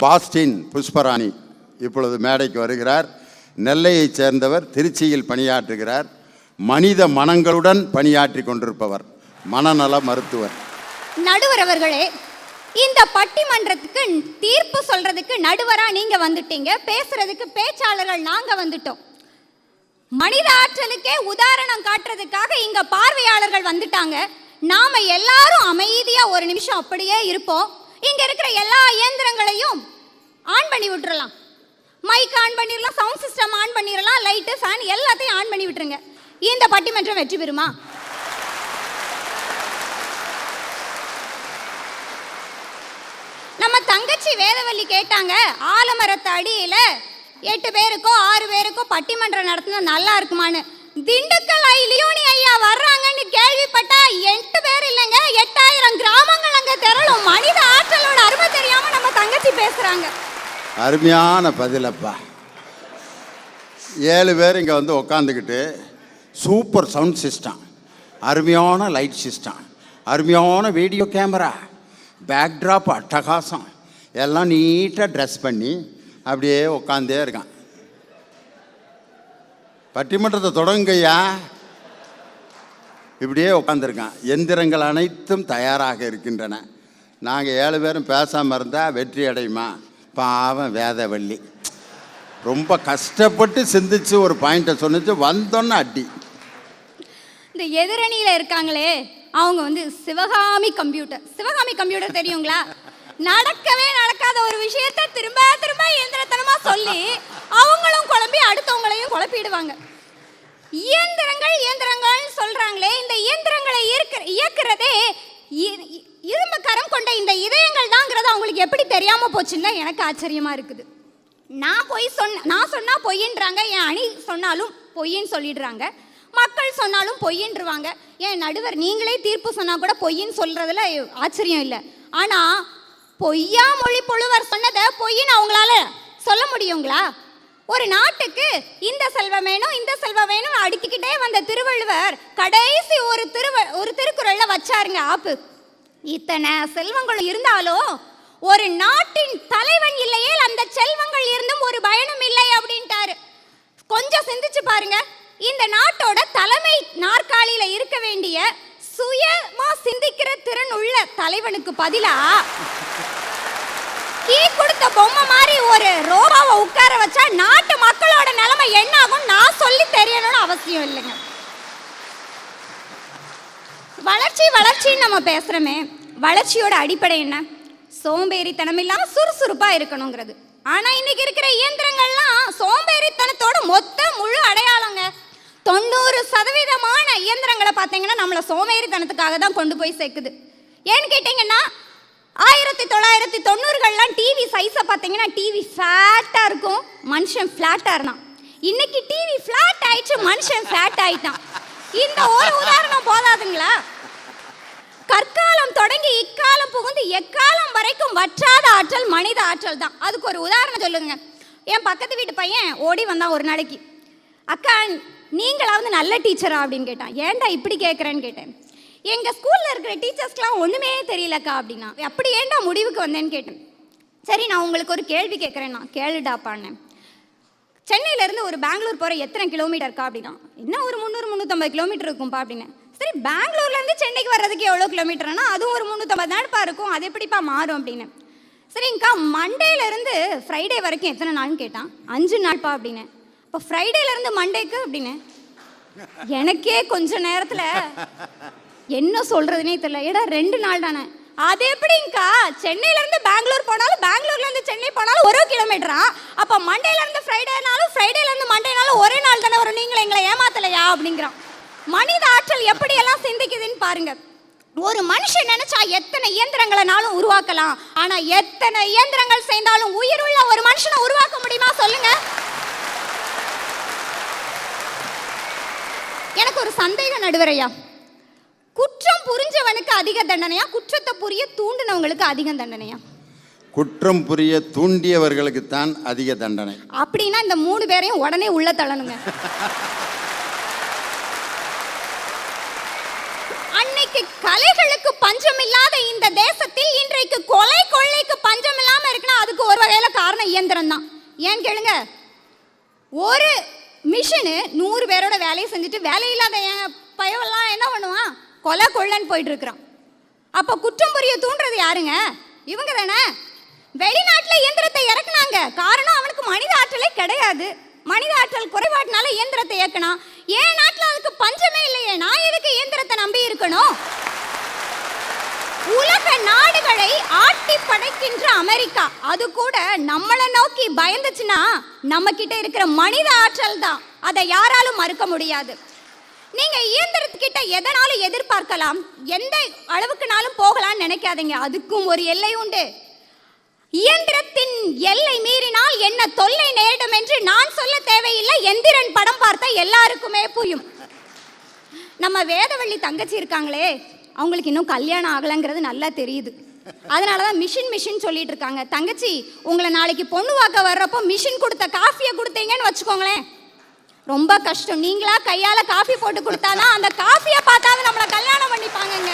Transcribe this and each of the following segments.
Bastin Pushparani இப்பொழுது மேடைக்கு வருகிறார். நெல்லையைச் சேர்ந்தவர், திருச்சியில் பணியாற்றுகிறார். மனித மனங்களுடன் பணியாற்றி கொண்டிருப்பவர், மனநல மருத்துவர். நடுவர் அவர்களே, இந்த பட்டிமன்றத்துக்கு தீர்ப்பு சொல்றதுக்கு நடுவரா நீங்க வந்துட்டீங்க, பேசுறதுக்கு பேச்சாளர்கள் நாங்க வந்துட்டோம். மனித ஆற்றலுக்கே உதாரணம் காட்டுறதுக்காக இங்க பார்வையாளர்கள் வந்துட்டாங்க. நாம எல்லாரும் அமைதியா ஒரு நிமிஷம் அப்படியே இருப்போம். இங்க இருக்கிற எல்லா இயந்திரங்களையும் ஆன் பண்ணி விட்டுறலாம். மைக் ஆன் பண்ணிடலாம், சவுண்ட் சிஸ்டம் ஆன் பண்ணிடலாம், லைட்டு ஃபேன் எல்லாத்தையும் ஆன் பண்ணி விட்டுருங்க. இந்த பட்டிமன்றம் வெற்றி பெறுமா? நம்ம தங்கச்சி வேதவல்லி கேட்டாங்க, ஆலமரத்து அடியில 8 பேருக்கோ 6 பேருக்கோ பட்டிமன்றம் நடத்தினா நல்லா இருக்குமான்னு. திண்டுக்கல் லியோனி ஐயா வர்றாங்கன்னு கேள்விப்பட்டா 8 பேர் இல்லைங்க, 8000 கிராமங்கள் அங்க திரளும். மனித ஆற்றலோட அருமை தெரியாம நம்ம தங்கச்சி பேசுறாங்க. அருமையான பதிலப்பா. 7 பேர் இங்கே வந்து உக்காந்துக்கிட்டு சூப்பர் சவுண்ட் சிஸ்டம், அருமையான லைட் சிஸ்டம், அருமையான வீடியோ கேமரா, பேக்ட்ராப் அட்டகாசம், எல்லாம் நீட்டாக ட்ரெஸ் பண்ணி அப்படியே உட்காந்தே இருக்கான். பட்டிமன்றத்தை தொடங்குங்கய்யா. இப்படியே உட்காந்துருக்கான். எந்திரங்கள் அனைத்தும் தயாராக இருக்கின்றன. நாங்கள் 7 பேரும் பேசாமல் இருந்தால் வெற்றி அடையுமா? பாவம் வேதவல்லி ரொம்ப கஷ்டப்பட்டு சிந்திச்சு ஒரு பாயிண்ட்டை சொன்னிச்சு, வந்தோன்னு அடி. இந்த எதிரணியில் இருக்காங்களே அவங்க வந்து சிவகாமி கம்ப்யூட்டர் தெரியுங்களா? நடக்கவே நடக்காத ஒரு விஷயத்தை திரும்ப திரும்ப இயந்திரத்தனமா சொல்லி அவங்களும் குழம்பி அடுத்தவங்களையும் குழப்பிடுவாங்க. இயந்திரங்கள் சொல்றாங்களே, இந்த இயந்திரங்களை இயக்குறதே இரும்பு கரம் கொண்ட இந்த இதயங்கள் தாங்கிறது அவங்களுக்கு எப்படி தெரியாம போச்சுன்னா எனக்கு ஆச்சரியமா இருக்குது. நான் சொன்னா பொய்ன்றாங்க, என் அணி சொன்னாலும் பொய்ன்னு சொல்லிடுறாங்க, மக்கள் சொன்னாலும் பொய்ன்றுவாங்க. ஏன் நடுவர் நீங்களே தீர்ப்பு சொன்னா கூட பொய்ன்னு சொல்றதுல ஆச்சரியம் இல்லை. ஆனா பொய்யா மொழி புழுவர் சொன்னதை பொய்ன்னு அவங்களால சொல்ல முடியுங்களா? ஒரு நாட்டுக்கு இந்த செல்வம் வேணும் இந்த செல்வம் வேணும் அடுக்கிக்கிட்டே வந்த திருவள்ளுவர் கடைசி ஒரு திருக்குறள்ல வச்சாருங்க ஆப்பு. இத்தனை செல்வங்கள் இருந்தாலும் ஒரு நாட்டின் தலைவன் இல்லையே அந்த செல்வங்கள் இருந்தும் ஒரு பயனும் இல்லை அப்படின்ட்டாரு. கொஞ்சம் சிந்திச்சு பாருங்க. இந்த நாட்டோட தலைமை நாற்காலியில இருக்க வேண்டிய சுயமா சிந்திக்கிற திறன் உள்ள தலைவனுக்கு பதிலா கீ கொடுத்த பொம்மை மாதிரி ஒரு ரோபாவை உட்கார வச்சா நாட்டு மக்களோட நிலைமை என்ன ஆகும் நான் சொல்லி தெரியணும்னு அவசியம் இல்லைங்க. வளர்ச்சின்னு நம்ம பேசுறோமே, வளர்ச்சியோட அடிப்படை என்ன? சோம்பேறித்தனம் இல்லாம சுறுசுறுப்பா இருக்கணுங்கிறது. ஆனா இன்னைக்கு இருக்கிற இயந்திரங்கள்லாம் சோம்பேறித்தனத்தோட மொத்த முழு அடையாளங்க. 90% இயந்திரங்களை பார்த்தீங்கன்னா நம்மளை சோம்பேறித்தனத்துக்காக தான் கொண்டு போய் சேர்க்குது. ஏன்னு கேட்டீங்கன்னா 1990களில் டிவி சைஸை பார்த்தீங்கன்னா டிவி ஃப்ளாட்டாக இருக்கும், மனுஷன் ஃப்ளாட்டாக இருந்தான். இன்னைக்கு டிவி ஃப்ளாட் ஆயிடுச்சு, மனுஷன் ஃப்ளாட் ஆயிட்டான். இந்த ஒரு உதாரணம் போதாதுங்களா? கற்காலம் தொடங்கி இக்காலம் புகுந்து எக்காலம் வரைக்கும் வற்றாத ஆற்றல் மனித ஆற்றல் தான். அதுக்கு ஒரு உதாரணம் சொல்லுங்க. என் பக்கத்து வீட்டு பையன் ஓடி வந்தான் ஒரு நாளைக்கு. அக்கா நீங்களாவது நல்ல டீச்சரா அப்படின்னு கேட்டான். ஏன்டா இப்படி கேட்குறேன்னு கேட்டேன். எங்கள் ஸ்கூலில் இருக்கிற டீச்சர்ஸ்க்கெலாம் ஒன்றுமே தெரியலக்கா அப்படின்னா. அப்படி ஏன்டா முடிவுக்கு வந்தேன்னு கேட்டேன். சரி நான் உங்களுக்கு ஒரு கேள்வி கேட்குறேன், நான் கேளுடாப்பான்னு. சென்னையிலேருந்து ஒரு பெங்களூர் போகிற எத்தனை கிலோமீட்டர்க்கா அப்படின்னா. இன்னும் ஒரு 300-350 கிலோமீட்டர் இருக்கும்ப்பா அப்படின்னு. சரி பெங்களூர்லேருந்து சென்னைக்கு வர்றதுக்கு எவ்வளோ கிலோமீட்டர்னா அதுவும் ஒரு 350 தான்ப்பா இருக்கும், அது எப்படிப்பா மாறும் அப்படின்னு. சரிங்கக்கா மண்டேலேருந்து ஃப்ரைடே வரைக்கும் எத்தனை நாள்னு கேட்டான். 5 நாள்ப்பா அப்படின்னு. இப்போ ஃப்ரைடேலேருந்து மண்டேக்கு அப்படின்னு எனக்கே கொஞ்ச நேரத்தில் என்ன சொல்கிறதுனே தெரியல. ஏடா 2 நாள் தானே, அது எப்படிங்கக்கா சென்னையிலேருந்து பெங்களூர் போனாலும் பெங்களூர்லேருந்து சென்னை போனாலும் 1 கிலோமீட்டரா? அப்போ மண்டேலேருந்து ஃப்ரைடேனாலும் ஃப்ரைடேலேருந்து மண்டேனாலும் ஒரே நாள் தானே வரும், நீங்களை எங்களை ஏமாத்தலையா அப்படிங்கிறான். மனித ஆற்றல் எப்படியெல்லாம் சிந்திக்குதுன்னு பாருங்க. ஒரு மனுஷன் நினைச்சா எத்தனை இயந்திரங்களைனாலும் உருவாக்கலாம், ஆனா எத்தனை இயந்திரங்கள் சேர்ந்தாலும் உயிருள்ள ஒரு மனுஷனை உருவாக்க முடியுமா சொல்லுங்க? எனக்கு ஒரு சந்தேகம் நடுவரையா, குற்றம் புரிஞ்சவனுக்கு அதிக தண்டனையா, குற்றத்தை புரிய தூண்டினவங்களுக்கு அதிக தண்டனையா? குற்றம் புரிய தூண்டியவர்களுக்கு தான் அதிக தண்டனை. அப்படின்னா இந்த 3 பேரையும் உடனே உள்ள தள்ளணுங்க. அன்னைக்கு கலைகளுக்கு பஞ்சம் இல்லாத இந்த தேசத்தில் இன்றைக்கு கொலை கொள்ளைக்கு பஞ்சம் இல்லாம இருக்குன்னா அதுக்கு ஒரு வகை இயந்திரம் தான். ஏன் கேளுங்க, ஒரு மிஷினு 100 பேரோட வேலையை செஞ்சுட்டு வேலையில்லாத பயவெல்லாம் என்ன பண்ணுவான், கொலை கொள்ளன்னு போயிட்டு இருக்கிறான். அப்போ குற்றம் புரிய தூண்டுறது யாருங்க? இவங்க தானே. வெளிநாட்டில் இயந்திரத்தை இறக்குனாங்க, காரணம் அவனுக்கு மனித ஆற்றலே கிடையாது. மனித ஆற்றல் குறைபாட்டினால இயந்திரத்தை இயக்கணும். ஏன் நாட்டில் அதுக்கு பஞ்சமே இல்லையே, நான் எதுக்கு இயந்திரத்தை நம்பி இருக்கணும்? உலக நாடுகளை ஆட்டி படைக்கின்ற அமெரிக்கா அது கூட நம்மளை நோக்கி பயந்துச்சுன்னா நம்ம கிட்ட இருக்கிற மனித ஆற்றல் தான், அதை யாராலும் மறுக்க முடியாது. நீங்க இயந்திரத்துக்கிட்ட எதனாலும் எதிர்பார்க்கலாம், எந்த அளவுக்குனாலும் போகலாம்னு நினைக்காதீங்க, அதுக்கும் ஒரு எல்லை உண்டு. இயந்திரத்தின் எல்லை மீறினால் என்ன தொல்லை நேரிடும் என்று நான் சொல்ல தேவையில்லை, எந்திரன் படம் பார்த்தா எல்லாருக்குமே புரியும். நம்ம வேதவள்ளி தங்கச்சி இருக்காங்களே, அவங்களுக்கு இன்னும் கல்யாணம் ஆகலைங்கிறது நல்லா தெரியுது. அதனால தான் மிஷின் சொல்லிட்டு இருக்காங்க. தங்கச்சி, உங்களை நாளைக்கு பொண்ணு வாக்க வர்றப்போ மிஷின் கொடுத்த காஃபியை கொடுத்தீங்கன்னு வச்சுக்கோங்களேன், ரொம்ப கஷ்டம். நீங்களா கையால காஃபி போட்டு கொடுத்தாதான் அந்த காஃபியை பார்த்தாலும் நம்மளை கல்யாணம் பண்ணிப்பாங்கங்க.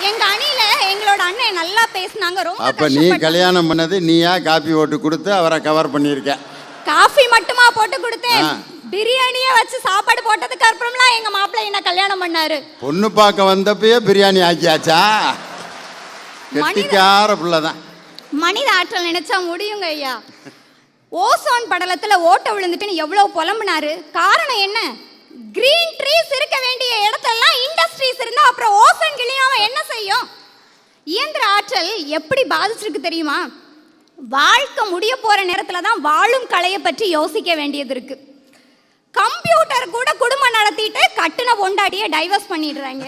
எங்க அணியில எங்களோட அண்ணன் நல்லா பேசினாங்க. ரொம்ப அப்ப நீ கல்யாணம் பண்ணது நீயா காஃபி போட்டு கொடுத்து அவரை கவர் பண்ணியிருக்க? காஃபி மட்டுமா போட்டு கொடுத்தேன், பிரியாணியே வச்சு சாப்பாடு போட்டதுக்கு அப்புறம்லாம் எங்க மாப்பிள்ளை என்ன கல்யாணம் பண்ணாரு. பொண்ணு பார்க்க வந்தப்பயே பிரியாணி ஆக்கியாச்சா? கெட்டிக்கார புள்ளதான். மனித ஆற்றல் நினைச்சா முடியுங்க ஐயா. ஓசோன் படலத்துல ஓட்ட விழுந்துட்டுன்னு எவ்வளவு புலம்புனாரு. காரணம் என்ன? கிரீன் ட்ரீஸ் இருக்க வேண்டிய இடத்தெல்லாம் இண்டஸ்ட்ரீஸ் இருந்தா அப்புறம் ஓசோன் கிளியாம என்ன செய்யும்? இயந்திர ஆற்றல் எப்படி பாதிச்சிருக்கு தெரியுமா? வாழ்க்கை முடிய போற நேரத்துல தான் வாழும் கலையை பற்றி யோசிக்க வேண்டியது இருக்கு. கம்ப்யூட்டர் கூட குடும்பம் நடத்திட்டு கட்டுன பொண்டாட்டியை டைவர்ஸ் பண்ணிடுறாங்க.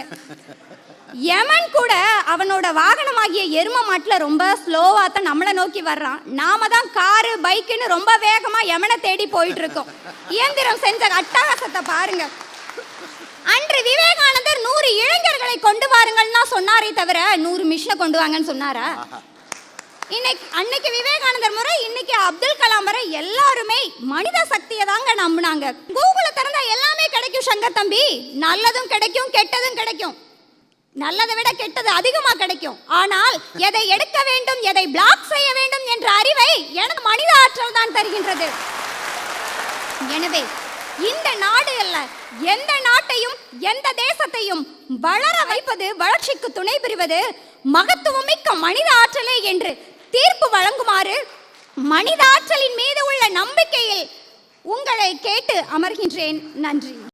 யமன் கூட அவனோட வாகனமாகிய எரும மாட்டில் ரொம்ப ஸ்லோவா தான் நம்மளை நோக்கி வர்றான். நாம தான் காரு பைக்குன்னு ரொம்ப வேகமா யமனை தேடி போயிட்டு இருக்கோம். இயந்திரம் செஞ்ச அட்டகாசத்தை பாருங்க. அன்று விவேகானந்தர் 100 இளைஞர்களை கொண்டு வாருங்கள்னா சொன்னாரே தவிர 100 மிஷினை கொண்டு வாங்கன்னு சொன்னாரா? அன்னைக்கு விவேகானந்தர் முறை, இன்னைக்கு அப்துல் கலாம் முறை, எல்லாருமே மனித சக்தியை தாங்க நம்பினாங்க. கூகுளை திறந்தா எல்லாமே கிடைக்கும் சங்கர் தம்பி, நல்லதும் கிடைக்கும் கெட்டதும் கிடைக்கும். நல்லதை விட கெட்டது அதிகமா கிடைக்கும். ஆனால் எதை எடுக்க வேண்டும், எதை பிளாக் செய்ய வேண்டும் என்ற அறிவை எனக்கு மனித ஆற்றல் தான் தருகின்றது. எனவே இந்த நாடு அல்ல, எந்த நாட்டையும் எந்த தேசத்தையும் வளர வைப்பது, வளர்ச்சிக்கு துணை புரிவது மகத்துவமிக்க மனித ஆற்றலே என்று தீர்ப்பு வழங்குமாறு மனித ஆற்றலின் மீது உள்ள நம்பிக்கையில் உங்களை கேட்டு அமர்கின்றேன். நன்றி.